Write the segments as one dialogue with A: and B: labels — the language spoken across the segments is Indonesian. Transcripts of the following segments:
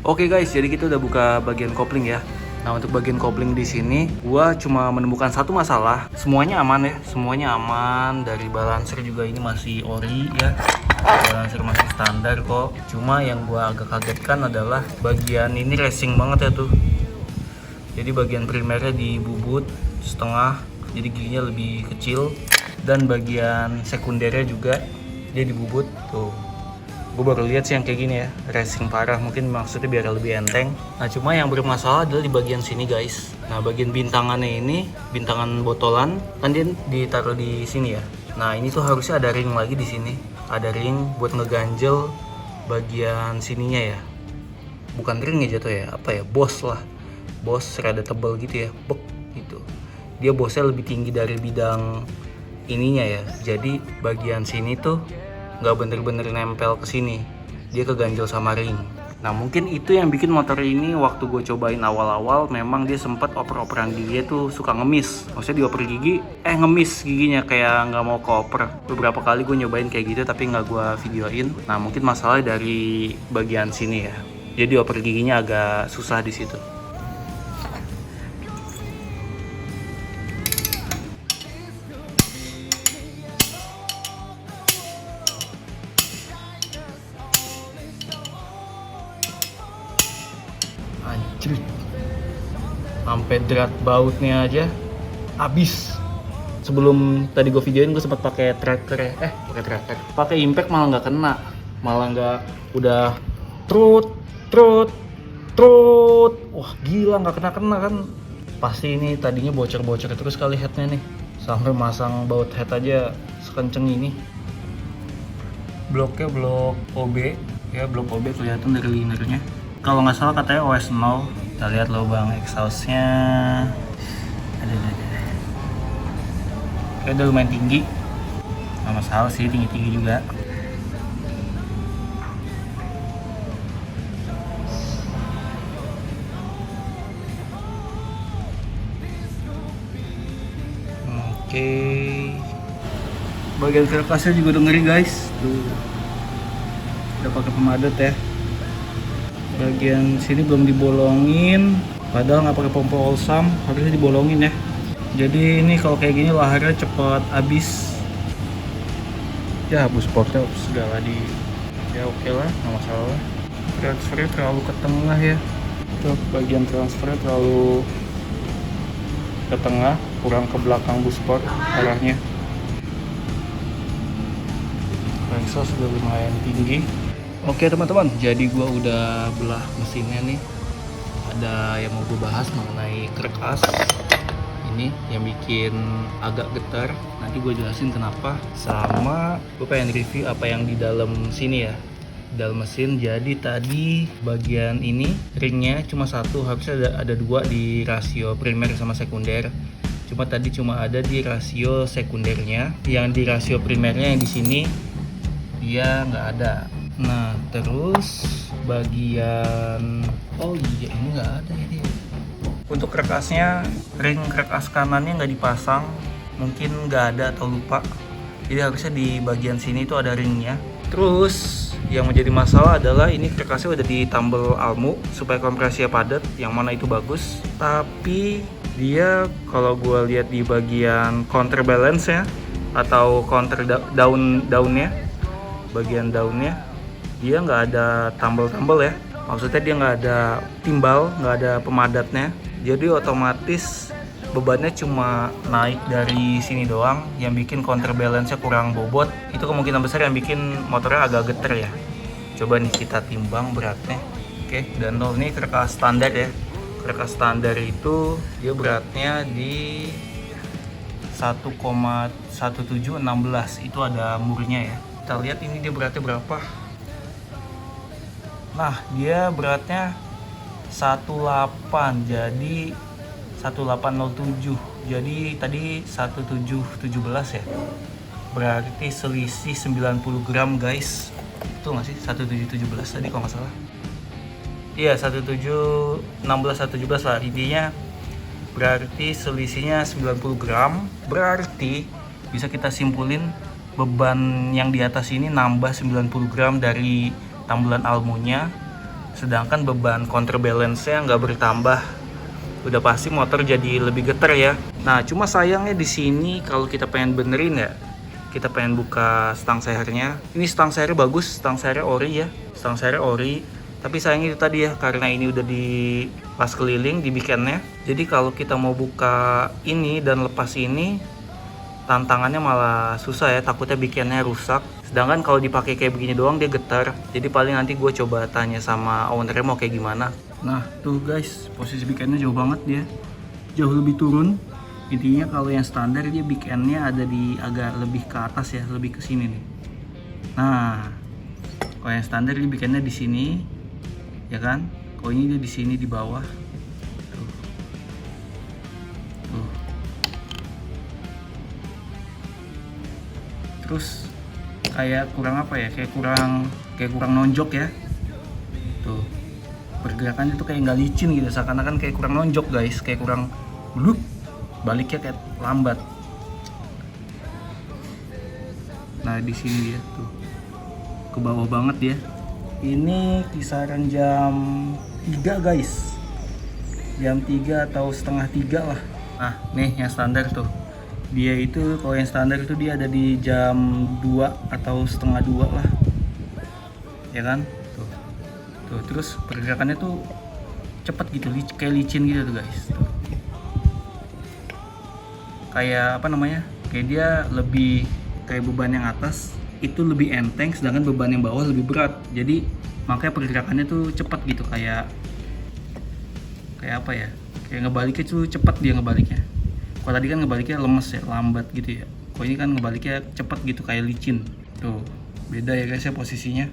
A: Oke guys, jadi kita udah buka bagian kopling ya. Nah, untuk bagian kopling di sini gua cuma menemukan satu masalah. Semuanya aman ya, semuanya aman. Dari balancer juga ini masih ori ya. Balancer masih standar kok. Cuma yang gua agak kagetkan adalah bagian ini racing banget ya tuh. Jadi bagian primernya dibubut setengah, jadi giginya lebih kecil. Dan bagian sekundernya juga dia dibubut tuh. Gue baru lihat sih yang kayak gini ya, racing parah, mungkin maksudnya biar lebih enteng. Nah, cuma yang bermasalah adalah di bagian sini guys. Nah, bagian bintangannya ini, bintangan botolan kan dia ditaruh di sini ya. Nah, ini tuh harusnya ada ring lagi di sini, ada ring buat ngeganjel bagian sininya ya. Bukan ring ya jatuh ya, apa ya, bos lah, bos rada tebal gitu ya, bek gitu. Dia bosnya lebih tinggi dari bidang ininya ya, jadi bagian sini tuh nggak bener-bener nempel ke sini, dia keganjel sama ring. Nah, mungkin itu yang bikin motor ini waktu gue cobain awal-awal memang dia sempat oper-operan gigi tuh suka ngemis. Maksudnya dioper gigi, ngemis giginya kayak nggak mau keoper. Beberapa kali gue nyobain kayak gitu tapi nggak gue videoin. Nah, mungkin masalahnya dari bagian sini ya. Jadi oper giginya agak susah di situ. Anjir, sampai drat bautnya aja habis. Sebelum tadi gue videoin gue sempat pakai tracker ya, pakai impact malah nggak kena, malah nggak, udah trut. Wah gila, nggak kena kan. Pasti ini tadinya bocor terus kali headnya nih, sampai masang baut head aja sekenceng ini. Bloknya blok OB ya, blok OB kelihatan dari linernya. Kalau nggak salah katanya OS 0. Kita lihat lubang exhaustnya. Ada. Kayak udah lumayan tinggi. Nggak masalah sih, tinggi juga. Oke. Bagian karkasnya juga udah ngeri guys. Tuh. Udah pakai pemadat ya. Bagian sini belum dibolongin, padahal nggak pakai pompa olsam, harusnya dibolongin ya. Jadi ini kalau kayak gini laharnya cepet habis. Ya, bus sportnya segala di, ya oke lah, nggak masalah. Transfernya terlalu ke tengah ya. Tuh, bagian transfernya terlalu ke tengah, kurang ke belakang bus sport arahnya. Exhaust sudah lumayan tinggi. Oke teman-teman, jadi gua udah belah mesinnya nih. Ada yang mau gue bahas mengenai kerkas ini yang bikin agak getar. Nanti gue jelasin kenapa. Sama gue pengen review apa yang di dalam sini ya, dalam mesin. Jadi tadi bagian ini ringnya cuma satu, harusnya ada dua di rasio primer sama sekunder. Cuma tadi cuma ada di rasio sekundernya, yang di rasio primernya yang di sini dia nggak ada. Nah, terus bagian, oh iya ini nggak ada ya dia. Untuk kerkasnya, ring kerkas kanannya nggak dipasang, mungkin nggak ada atau lupa. Jadi harusnya di bagian sini itu ada ringnya. Terus yang menjadi masalah adalah ini kerkasnya udah ditambal almu supaya kompresinya padat, yang mana itu bagus. Tapi dia kalau gue lihat di bagian counterbalance ya, atau counter daunnya, bagian daunnya dia nggak ada tambal-tambal ya, maksudnya dia nggak ada timbal, nggak ada pemadatnya. Jadi otomatis bebannya cuma naik dari sini doang, yang bikin counterbalance-nya kurang bobot. Itu kemungkinan besar yang bikin motornya agak geter ya. Coba nih kita timbang beratnya. Oke, dan ini kerkas standar ya. Kerkas standar itu dia beratnya di 1,1716, itu ada murnya ya. Kita lihat ini dia beratnya berapa. Nah, dia beratnya 18, jadi 1807. Jadi tadi 1717 ya. Berarti selisih 90 gram guys. Itu nggak sih? 1717 tadi kalau nggak salah. Iya, 1716 117 lah. Intinya berarti selisihnya 90 gram. Berarti bisa kita simpulin beban yang di atas ini nambah 90 gram dari tambulan almunya, sedangkan beban counterbalance-nya nggak bertambah. Udah pasti motor jadi lebih getar ya. Nah, cuma sayangnya di sini kalau kita pengen benerin ya, kita pengen buka stang sernya. Ini stang sernya bagus, stang sernya ori ya, stang sernya ori. Tapi sayangnya itu tadi ya, karena ini udah di pas keliling di weekendnya. Jadi kalau kita mau buka ini dan lepas ini, tantangannya malah susah ya, takutnya weekendnya rusak. Sedangkan kalau dipakai kayak begini doang dia getar. Jadi paling nanti gue coba tanya sama ownernya mau kayak gimana. Nah tuh guys, posisi weekendnya jauh banget dia, jauh lebih turun. Intinya kalau yang standar dia weekendnya ada di agak lebih ke atas ya, lebih ke sini nih. Nah kalau yang standar dia weekendnya di sini, ya kan? Kalau ini dia di sini di bawah. Tuh. Tuh. Terus kayak kurang apa ya? Kayak kurang nonjok ya. Tuh. Pergerakannya tuh kayak nggak licin gitu, seakan-akan kayak kurang nonjok guys, kayak kurang bluk. Baliknya kayak lambat. Nah, di sini dia tuh. Ke bawah banget ya. Ini kisaran jam 3 guys, jam 3 atau setengah 3 lah. Nah nih yang standar tuh, dia itu kalau yang standar itu dia ada di jam 2 atau setengah 2 lah, ya kan. Tuh terus pergerakannya tuh cepet gitu, kayak licin gitu tuh guys. Tuh. Kayak apa namanya, kayak dia lebih kayak beban yang atas itu lebih enteng, sedangkan beban yang bawah lebih berat. Jadi makanya pergerakannya tuh cepat gitu, kayak apa ya, kayak ngebaliknya tuh cepat dia ngebaliknya. Kalau tadi kan ngebaliknya lemes ya, lambat gitu ya. Kalau ini kan ngebaliknya cepat gitu, kayak licin. Tuh beda ya guys ya posisinya.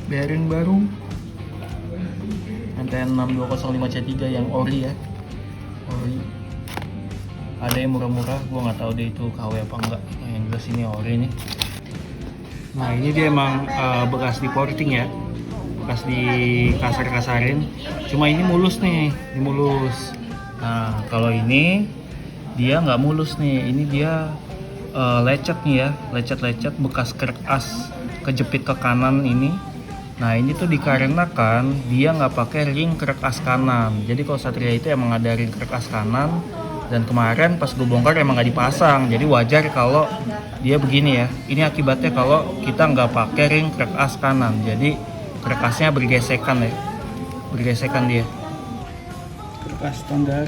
A: Bearing baru NTN 6205C3 yang ori ya, ori. Ada yang murah-murah, gua nggak tahu deh itu KW apa enggak. Yang jelas ini ori nih. Nah ini dia emang bekas di porting ya, bekas di kasar-kasarin. Cuma ini mulus nih, ini mulus. Nah kalau ini dia nggak mulus nih, ini dia lecet nih ya, lecet-lecet bekas krek as kejepit ke kanan ini. Nah ini tuh dikarenakan dia nggak pakai ring krek as kanan. Jadi kalau Satria itu emang ada ring krek as kanan, dan kemarin pas gue bongkar emang nggak dipasang. Jadi wajar kalau dia begini ya. Ini akibatnya kalau kita nggak pakai ring krek as kanan. Jadi krek asnya bergesekan ya, bergesekan dia. Krek as standar.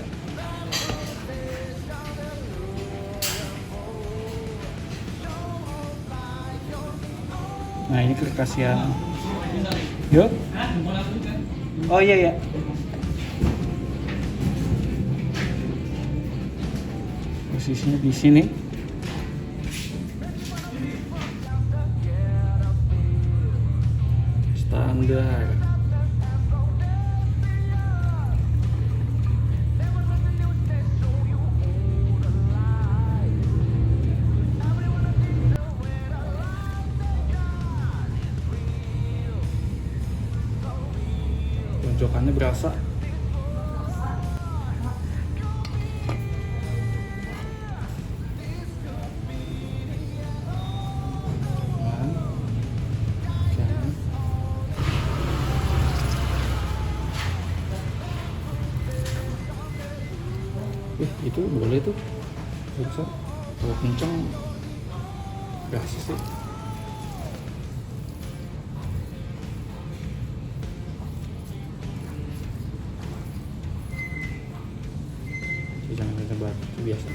A: Nah ini krek as yang yuk. Oh iya ya. Posisinya di sini. Standar. Tonjokannya berasa. Itu boleh tuh, bisa. Kalau kenceng berasa sih. Jangan kenceng banget, itu biasa.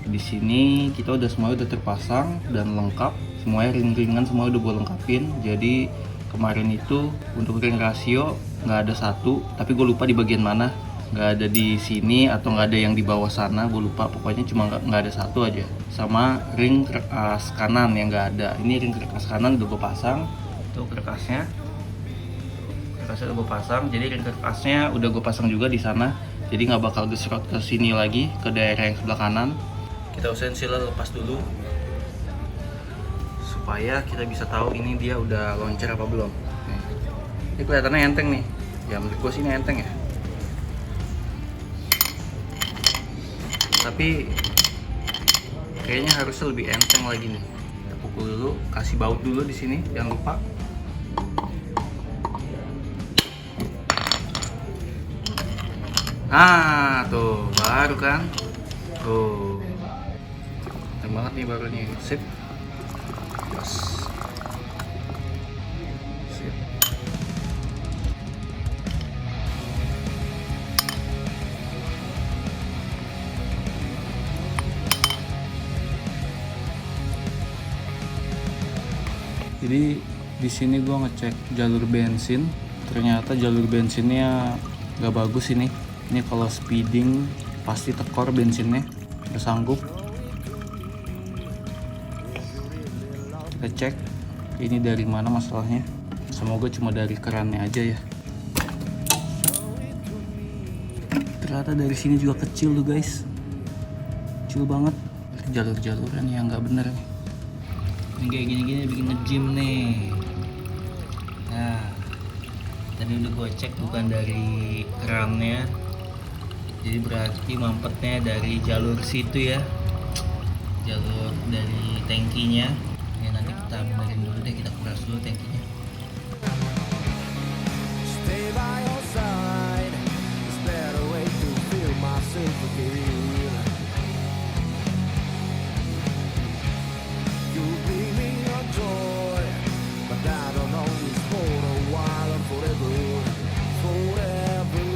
A: Di sini kita semuanya udah terpasang dan lengkap, semuanya ring-ringan semua udah gue lengkapin. Jadi kemarin itu untuk ring rasio nggak ada satu, tapi gue lupa di bagian mana, nggak ada di sini atau nggak ada yang di bawah sana, gue lupa. Pokoknya cuma nggak ada satu aja. Sama ring kerkas kanan yang nggak ada. Ini ring kerkas kanan udah gue pasang, tuh kerkasnya udah gue pasang. Jadi ring kerkasnya udah gue pasang juga di sana, jadi nggak bakal gesrot ke sini lagi, ke daerah yang sebelah kanan. Kita usahain sila lepas dulu. supaya kita bisa tahu ini dia udah loncer apa belum. Nih. Ini kelihatannya enteng nih. Ya menurut gue sih ini enteng ya. Tapi kayaknya harusnya lebih enteng lagi nih. Kita pukul dulu, kasih baut dulu di sini, jangan lupa. Ah, tuh baru kan. Tuh. Enteng banget nih barunya. Sip. Pas. Sip. Jadi di sini gua ngecek jalur bensin, ternyata jalur bensinnya nggak bagus ini. Ini kalau speeding pasti tekor bensinnya, nggak sanggup. Kita cek ini dari mana masalahnya. Semoga cuma dari kerannya aja ya. Ternyata dari sini juga kecil tuh guys, kecil banget. Jalur-jaluran yang nggak bener nih. Ini kayak gini-gini bikin nge-gym nih. Nah, tadi udah gue cek bukan dari kerannya, jadi berarti mampetnya dari jalur situ ya, jalur dari tangkinya. Ya nanti kita benerin dulu deh, kita kuras dulu tangkinya.
B: Stay by your side. It's better way to feel myself again. You bring me a joy, but I don't know it's for a while or forever, forever.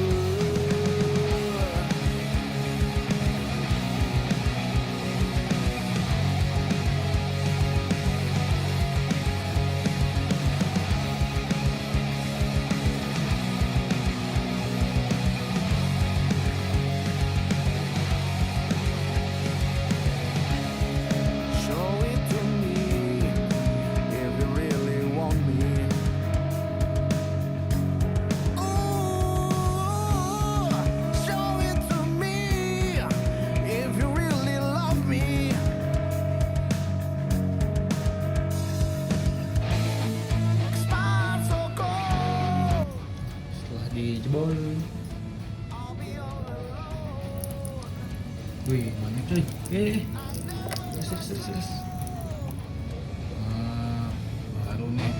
B: Show it to me if you really want me. Ooh, show it to me if you really love me. Smile so cold.
A: Setelah dijebol, wih mantap cuy. Serius. Nah, baru nih.